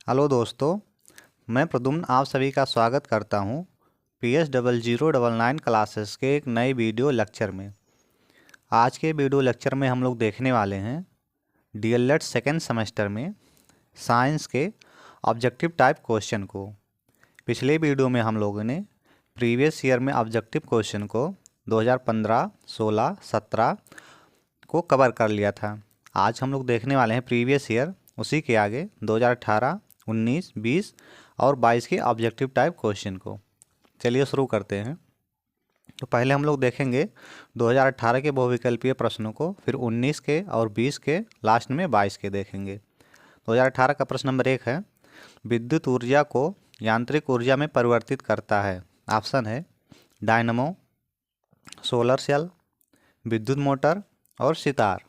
Hello दोस्तों, मैं प्रद्युम्न आप सभी का स्वागत करता हूं PS0099 क्लासेस के एक नए वीडियो लेक्चर में। आज के वीडियो लेक्चर में हम लोग देखने वाले हैं डीएलएड सेकेंड सेमेस्टर में साइंस के ऑब्जेक्टिव टाइप क्वेश्चन को। पिछले वीडियो में हम लोगों ने प्रीवियस ईयर में ऑब्जेक्टिव क्वेश्चन को 2015, 16, 17 को कवर कर लिया था। आज हम लोग देखने वाले हैं प्रीवियस ईयर, उसी के आगे 2018, 19, 20 और 22 के ऑब्जेक्टिव टाइप क्वेश्चन को। चलिए शुरू करते हैं। तो पहले हम लोग देखेंगे 2018 के बहुविकल्पीय प्रश्नों को, फिर 19 के और 20 के, लास्ट में 22 के देखेंगे। 2018 का प्रश्न नंबर 1 है, विद्युत ऊर्जा को यांत्रिक ऊर्जा में परिवर्तित करता है। ऑप्शन है डायनमो, सोलर सेल, विद्युत मोटर और सितार।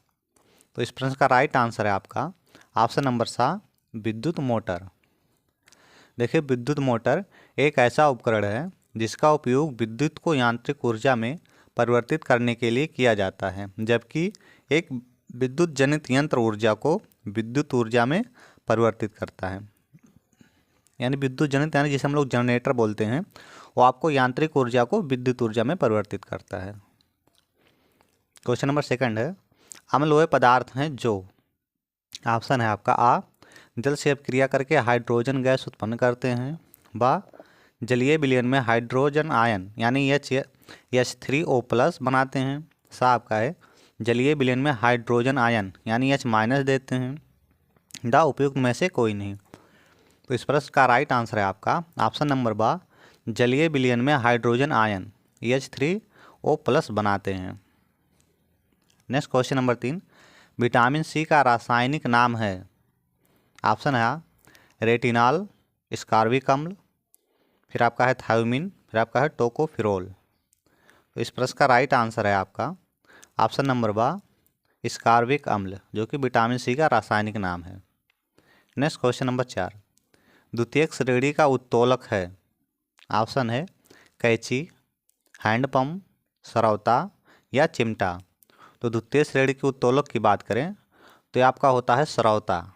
तो इस प्रश्न का राइट आंसर है आपका ऑप्शन नंबर सा, विद्युत मोटर। देखिए, विद्युत मोटर एक ऐसा उपकरण है जिसका उपयोग विद्युत को यांत्रिक ऊर्जा में परिवर्तित करने के लिए किया जाता है, जबकि एक विद्युत जनित यंत्र ऊर्जा को विद्युत ऊर्जा में परिवर्तित करता है। यानी विद्युत जनित यानी जिसे हम लोग जनरेटर बोलते हैं, वो आपको यांत्रिक ऊर्जा को विद्युत ऊर्जा में परिवर्तित करता है। क्वेश्चन नंबर 2 है, अम्ललोह पदार्थ हैं जो। ऑप्शन है आपका आ, जल से अपक्रिया करके हाइड्रोजन गैस उत्पन्न करते हैं। बा, जलीय विलयन में हाइड्रोजन आयन यानी H3O+ बनाते हैं। सा आपका है, जलीय विलयन में हाइड्रोजन आयन यानी H- देते हैं। दा, उपयुक्त में से कोई नहीं। तो इस प्रश्न का राइट आंसर है आपका ऑप्शन नंबर बा, जलीय विलयन में हाइड्रोजन आयन H3O+ बनाते हैं। Next question number 3, vitamin C का रासायनिक नाम है। ऑप्शन है रेटिनॉल, स्कारविक अम्ल, फिर आपका है थायोमिन, फिर आपका है टोकोफिरोल। तो इस प्रश्न का राइट आंसर है आपका ऑप्शन नंबर बा, स्कारविक अम्ल, जो कि विटामिन सी का रासायनिक नाम है। नेक्स्ट क्वेश्चन नंबर 4, द्वितीयक श्रेणी का उत्तोलक है। ऑप्शन है कैंची, हैंडपम्प, सरौता या चिमटा। तो द्वितीय श्रेणी के उत्तोलक की बात करें तो ये आपका होता है सरौता।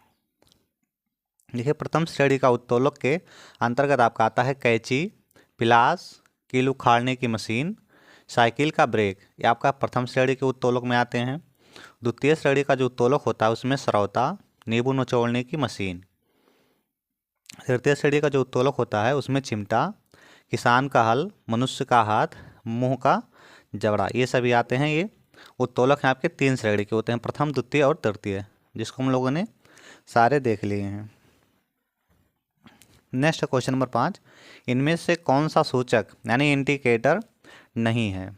देखिए, प्रथम श्रेणी का उत्तोलक के अंतर्गत आपका आता है कैंची, पिलास, कील उखाड़ने की मशीन, साइकिल का ब्रेक। ये आपका प्रथम श्रेणी के उत्तोलक में आते हैं। द्वितीय श्रेणी का जो उत्तोलक होता है उसमें सरौता, नींबू निचोड़ने की मशीन। तृतीय श्रेणी का जो उत्तोलक होता है उसमें चिमटा, किसान का हल, मनुष्य का हाथ, मुंह का जबड़ा, ये सभी आते हैं। ये उत्तोलक हैं आपके 3 श्रेणी के होते हैं, प्रथम, द्वितीय और तृतीय, जिसको हम लोगों ने सारे देख लिए हैं। नेक्स्ट क्वेश्चन नंबर 5, इनमें से कौन सा सूचक यानी इंडिकेटर नहीं है।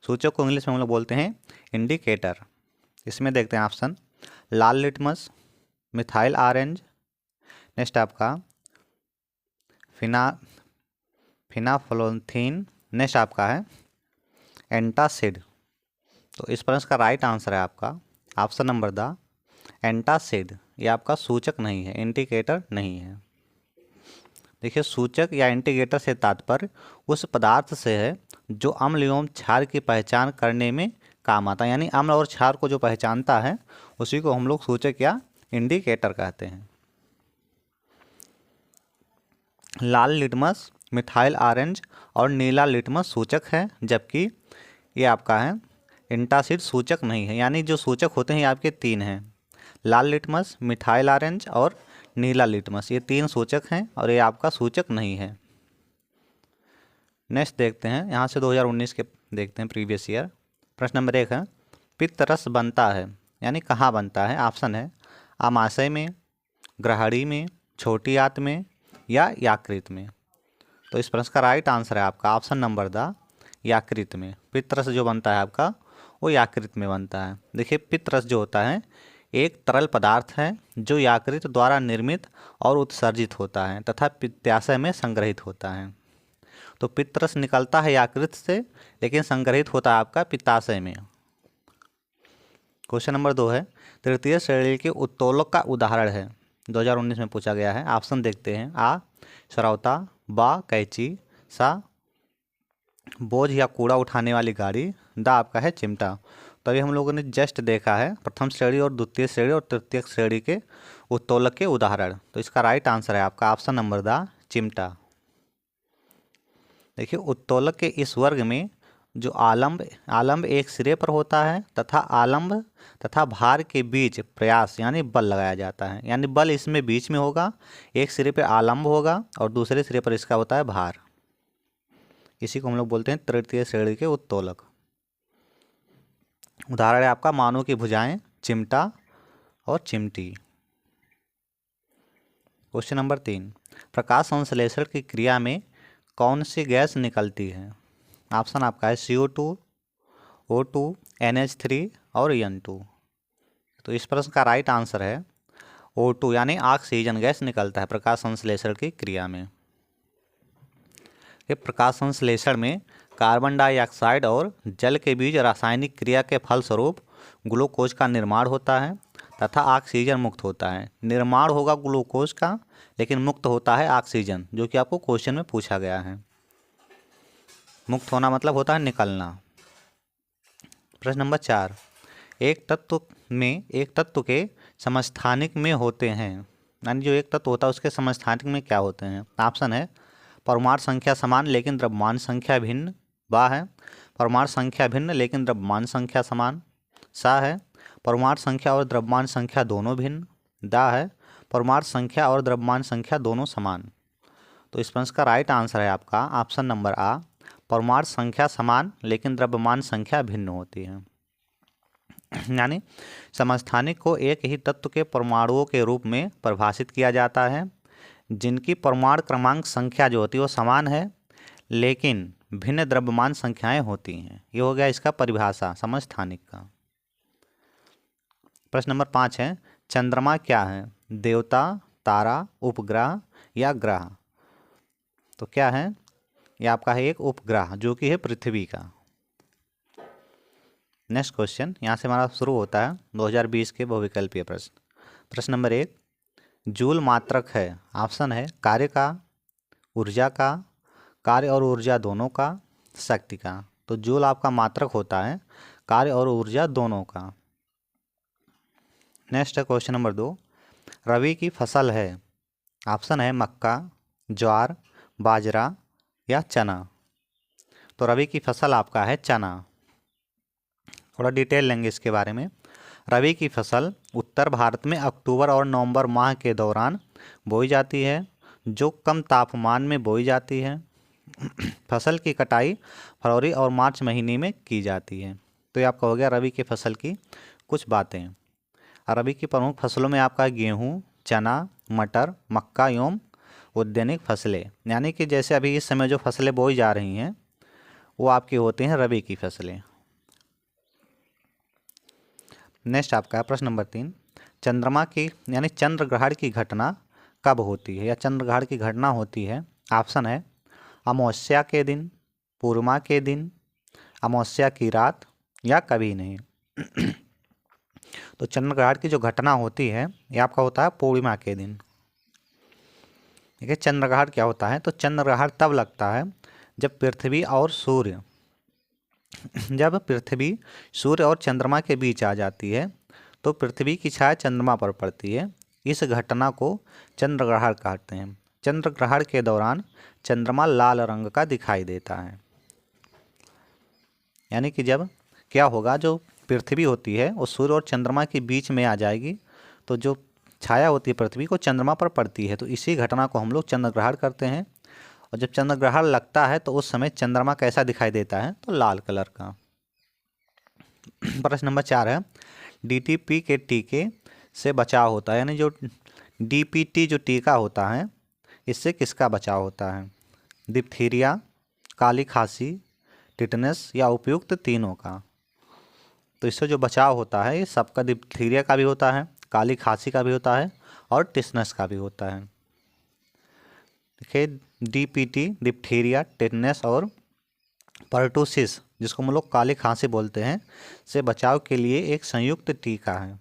सूचक को इंग्लिश में हम लोग बोलते हैं इंडिकेटर। इसमें देखते हैं ऑप्शन, लाल लिटमस, मिथाइल ऑरेंज, नेक्स्ट आपका फिनाफ्लोथीन, नेक्स्ट आपका है एंटासिड। तो इस प्रश्न का राइट आंसर है आपका ऑप्शन नंबर द, एंटासिड। ये आपका सूचक नहीं है, इंडिकेटर नहीं है। देखिए, सूचक या इंडिकेटर से तात्पर्य उस पदार्थ से है जो अम्ल एवं क्षार की पहचान करने में काम आता है। यानी अम्ल और क्षार को जो पहचानता है उसी को हम लोग सूचक या इंडिकेटर कहते हैं। लाल लिटमस, मिथाइल ऑरेंज और नीला लिटमस सूचक है, जबकि ये आपका है एंटासिड सूचक नहीं है। यानी जो सूचक होते हैं ये आपके 3 हैं, लाल लिटमस, मिथाइल ऑरेंज और नीला लिटमस। ये 3 सूचक हैं और ये आपका सूचक नहीं है। नेक्स्ट देखते हैं, यहाँ से 2019 के देखते हैं प्रीवियस ईयर। प्रश्न नंबर 1 है, पित्त रस बनता है यानी कहाँ बनता है। ऑप्शन है आमाशय में, ग्रहणी में, छोटी आंत में या यकृत में। तो इस प्रश्न का राइट आंसर है आपका ऑप्शन नंबर द, यकृत में। पित्त रस जो बनता है आपका वो यकृत में बनता है। देखिए, पित्त रस जो होता है एक तरल पदार्थ है जो यकृत द्वारा निर्मित और उत्सर्जित होता है तथा पित्ताशय में संग्रहित होता है। तो पित्त रस निकलता है यकृत से, लेकिन संग्रहित होता है आपका पित्ताशय में। क्वेश्चन नंबर 2 है, तृतीय श्रेणी के उत्तोलक का उदाहरण है। 2019 में पूछा गया है। ऑप्शन देखते हैं, आ सरौता, बा कैंची, सा बोझ या कूड़ा उठाने वाली गाड़ी, दा आपका है चिमटा। तो अभी हम लोगों ने जस्ट देखा है प्रथम श्रेणी और द्वितीय श्रेणी और तृतीय श्रेणी के उत्तोलक के उदाहरण। तो इसका राइट आंसर है आपका ऑप्शन नंबर द चिमटा। देखिए उत्तोलक के इस वर्ग में जो आलंब एक सिरे पर होता है तथा आलंब तथा भार के बीच प्रयास यानी बल लगाया जाता है, यानी बल इसमें बीच में होगा, एक सिरे पे आलंब होगा और दूसरे सिरे पर इसका होता है भार। इसी को हम लोग बोलते हैं तृतीय श्रेणी के उत्तोलक। उदाहरण है आपका मानव की भुजाएं, चिमटा और चिमटी। क्वेश्चन नंबर 3, प्रकाश संश्लेषण की क्रिया में कौन सी गैस निकलती है? ऑप्शन आपका है CO2, O2, NH3 और N2। तो इस प्रश्न का राइट आंसर है O2 यानी ऑक्सीजन गैस निकलता है प्रकाश संश्लेषण की क्रिया में। ये प्रकाश संश्लेषण में कार्बन डाइऑक्साइड और जल के बीच रासायनिक क्रिया के फलस्वरूप ग्लूकोज का निर्माण होता है तथा ऑक्सीजन मुक्त होता है। निर्माण होगा ग्लूकोज का लेकिन मुक्त होता है ऑक्सीजन, जो कि आपको क्वेश्चन में पूछा गया है। मुक्त होना मतलब होता है निकलना। प्रश्न नंबर 4, एक तत्व के समस्थानिक में होते हैं, यानी जो एक तत्व होता है उसके समस्थानिक में क्या होते हैं? ऑप्शन है परमाणु संख्या समान लेकिन द्रव्यमान संख्या भिन्न, बा है परमाणु संख्या भिन्न लेकिन द्रव्यमान संख्या समान, सा है परमाणु संख्या और द्रव्यमान संख्या दोनों भिन्न, दा है परमाणु संख्या और द्रव्यमान संख्या दोनों समान। तो इस प्रश्न का राइट आंसर है आपका ऑप्शन नंबर आ, परमाणु संख्या समान लेकिन द्रव्यमान संख्या भिन्न होती है। यानी समस्थानिक को एक ही तत्व के परमाणुओं के रूप में परिभाषित किया जाता है जिनकी परमाणु क्रमांक संख्या जो होती है वो समान है लेकिन भिन्न द्रव्यमान संख्याएं होती हैं। ये हो गया इसका परिभाषा समस्थानिक का। प्रश्न नंबर 5 है, चंद्रमा क्या है? देवता, तारा, उपग्रह या ग्रह? तो क्या है? ये आपका है एक उपग्रह जो कि है पृथ्वी का। नेक्स्ट क्वेश्चन यहाँ से हमारा शुरू होता है 2020 के बहुविकल्पीय प्रश्न। प्रश्न नंबर 1, जूल मात्रक है। ऑप्शन है कार्य का, ऊर्जा का, कार्य और ऊर्जा दोनों का, शक्ति का। तो जूल आपका मात्रक होता है कार्य और ऊर्जा दोनों का। नेक्स्ट है क्वेश्चन नंबर 2, रबी की फसल है। ऑप्शन है मक्का, ज्वार, बाजरा या चना। तो रबी की फसल आपका है चना। थोड़ा डिटेल लेंगे इसके बारे में। रबी की फसल उत्तर भारत में अक्टूबर और नवंबर माह के दौरान बोई जाती है, जो कम तापमान में बोई जाती है। फसल की कटाई फरवरी और मार्च महीने में की जाती है। तो ये आपका हो गया रबी की फसल की कुछ बातें। रबी की प्रमुख फसलों में आपका गेहूँ, चना, मटर, मक्का एवं उद्यानिक फसलें, यानी कि जैसे अभी इस समय जो फसलें बोई जा रही हैं वो आपकी होती हैं रबी की फसलें। नेक्स्ट आपका प्रश्न नंबर 3, चंद्रमा की यानी चंद्र ग्रहण की घटना कब होती है या चंद्र ग्रहण की घटना होती है? ऑप्शन है अमावस्या के दिन, पूर्णिमा के दिन, अमावस्या की रात या कभी नहीं। तो चंद्र ग्रहण की जो घटना होती है ये आपका होता है पूर्णिमा के दिन। देखिए चंद्र ग्रहण क्या होता है? तो चंद्र ग्रहण तब लगता है जब पृथ्वी सूर्य और चंद्रमा के बीच आ जाती है, तो पृथ्वी की छाया चंद्रमा पर पड़ती है। इस घटना को चंद्र ग्रहण कहते हैं। चंद्र ग्रहण के दौरान चंद्रमा लाल रंग का दिखाई देता है। यानी कि जब क्या होगा, जो पृथ्वी होती है वो सूर्य और चंद्रमा के बीच में आ जाएगी, तो जो छाया होती है पृथ्वी को चंद्रमा पर पड़ती है, तो इसी घटना को हम लोग चंद्र ग्रहण करते हैं। और जब चंद्र ग्रहण लगता है तो उस समय चंद्रमा कैसा दिखाई देता है? तो लाल कलर का। प्रश्न नंबर 4 है, DTP के टीके से बचाव होता है, यानी जो DPT जो टीका होता है इससे किसका बचाव होता है? डिप्थीरिया, काली खांसी, टिटनेस या उपयुक्त तीनों का। तो इससे जो बचाव होता है ये सबका, डिप्थीरिया का भी होता है, काली खांसी का भी होता है और टिटनेस का भी होता है। देखिए DPT डिप्थीरिया, टिटनेस और पर्टूसिस, जिसको हम लोग काली खांसी बोलते हैं, से बचाव के लिए एक संयुक्त टीका है।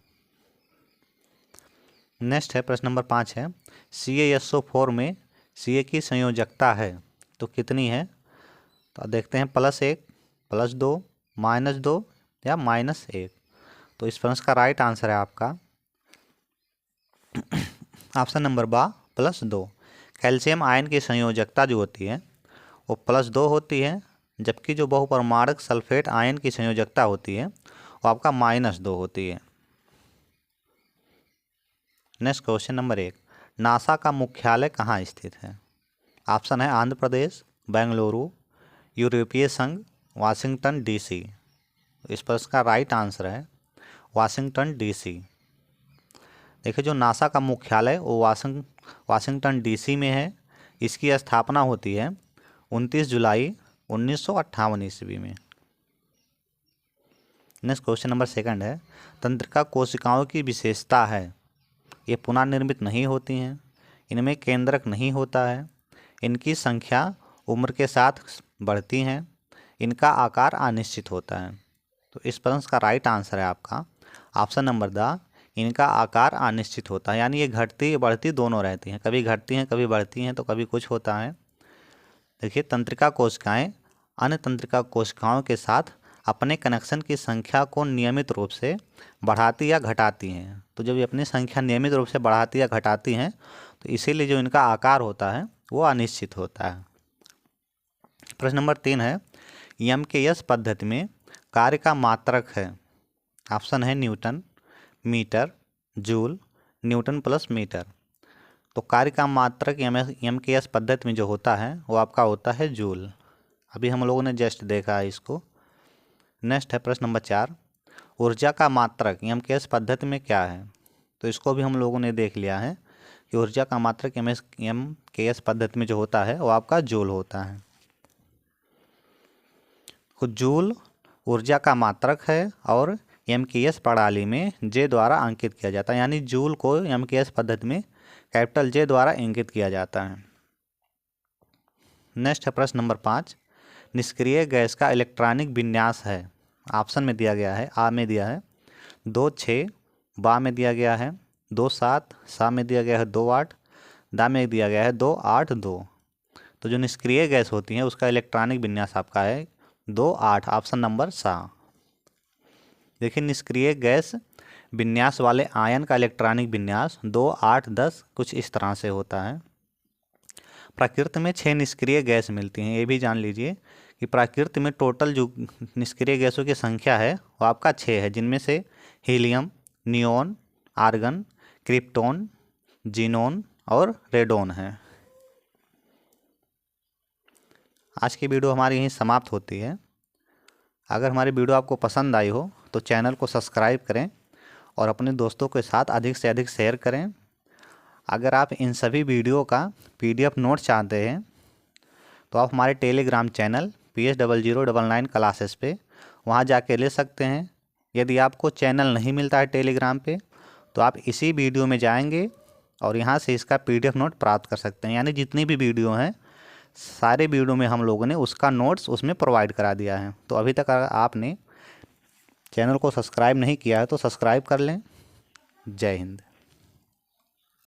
नेक्स्ट है प्रश्न नंबर 5 है, CaSO4 में Ca की संयोजकता है तो कितनी है? तो देखते हैं +1, +2, -2 या -1। तो इस प्रश्न का राइट आंसर है आपका ऑप्शन नंबर बा +2। कैल्शियम आयन की संयोजकता जो होती है वो +2 होती है, जबकि जो बहुपरमाणुक सल्फेट आयन की संयोजकता होती है वो आपका -2 होती है। नेक्स्ट क्वेश्चन नंबर 1, नासा का मुख्यालय कहाँ स्थित है? ऑप्शन है आंध्र प्रदेश, बेंगलुरु, यूरोपीय संघ, वाशिंगटन डीसी। इस पर इसका राइट आंसर है वाशिंगटन डीसी। देखिए, जो नासा का मुख्यालय वो वाशिंगटन डीसी में है। इसकी स्थापना होती है 29 जुलाई 1958 ईस्वी में। नेक्स्ट क्वेश्चन नंबर 2 है, तंत्रिका कोशिकाओं की विशेषता है ये पुनर्निर्मित नहीं होती हैं, इनमें केंद्रक नहीं होता है, इनकी संख्या उम्र के साथ बढ़ती हैं, इनका आकार अनिश्चित होता है। तो इस प्रश्न का राइट आंसर है आपका ऑप्शन नंबर द, इनका आकार अनिश्चित होता है, यानी ये घटती बढ़ती दोनों रहती हैं, कभी घटती हैं कभी बढ़ती हैं, तो कभी कुछ होता है। देखिए, तंत्रिका कोशिकाएं अन्य तंत्रिका कोशिकाओं के साथ अपने कनेक्शन की संख्या को नियमित रूप से बढ़ाती या घटाती हैं। तो जब ये अपनी संख्या नियमित रूप से बढ़ाती या घटाती हैं तो इसीलिए जो इनका आकार होता है वो अनिश्चित होता है। प्रश्न नंबर 3 है, एमकेएस पद्धति में कार्य का मात्रक है। ऑप्शन है newton, metre, joule, newton plus metre. तो कार्य का मात्रक एमकेएस पद्धति में जो होता है वो आपका होता है जूल। अभी हम लोगों ने जस्ट देखा है इसको। नेक्स्ट है प्रश्न नंबर 4, ऊर्जा का मात्रक एमकेएस पद्धति में क्या है? तो इसको भी हम लोगों ने देख लिया है कि ऊर्जा का मात्रक एमकेएस पद्धति में जो होता है वो आपका जूल होता है। तो जूल ऊर्जा का मात्रक है और एमकेएस प्रणाली में जे द्वारा अंकित किया जाता है, यानी जूल को एमकेएस पद्धति में कैपिटल जे द्वारा इंगित किया जाता है। नेक्स्ट है प्रश्न नंबर 5, निष्क्रिय गैस का इलेक्ट्रॉनिक विन्यास है। ऑप्शन में दिया गया है, आ में दिया है 2-6, बा में दिया गया है 2-7, सा में दिया गया है 2-8, दा में दिया गया है 2-8-2। तो जो निष्क्रिय गैस होती है उसका इलेक्ट्रॉनिक विन्यास आपका है 2-8, ऑप्शन नंबर सा। देखिए, निष्क्रिय गैस विन्यास वाले आयन का इलेक्ट्रॉनिक विन्यास 2-8-10 कुछ इस तरह से होता है। प्रकृति में 6 निष्क्रिय गैस मिलती हैं, ये भी जान लीजिए कि प्रकृति में टोटल जो निष्क्रिय गैसों की संख्या है वो आपका 6 है, जिनमें से helium, neon, argon, krypton, xenon और रेडोन है। आज की वीडियो हमारी यहीं समाप्त होती है। अगर हमारी वीडियो आपको पसंद आई हो तो चैनल को सब्सक्राइब करें और अपने दोस्तों के साथ अधिक से अधिक शेयर करें। अगर आप इन सभी वीडियो का PDF नोट चाहते हैं तो आप हमारे टेलीग्राम चैनल PS0099 क्लासेस पे वहाँ जाके ले सकते हैं। यदि आपको चैनल नहीं मिलता है टेलीग्राम पे तो आप इसी वीडियो में जाएंगे और यहाँ से इसका PDF नोट प्राप्त कर सकते हैं, यानी जितनी भी वीडियो हैं सारे वीडियो में हम लोगों ने उसका नोट्स उसमें प्रोवाइड करा दिया है। तो अभी तक अगर आपने चैनल को सब्सक्राइब नहीं किया है तो सब्सक्राइब कर लें। जय हिंद।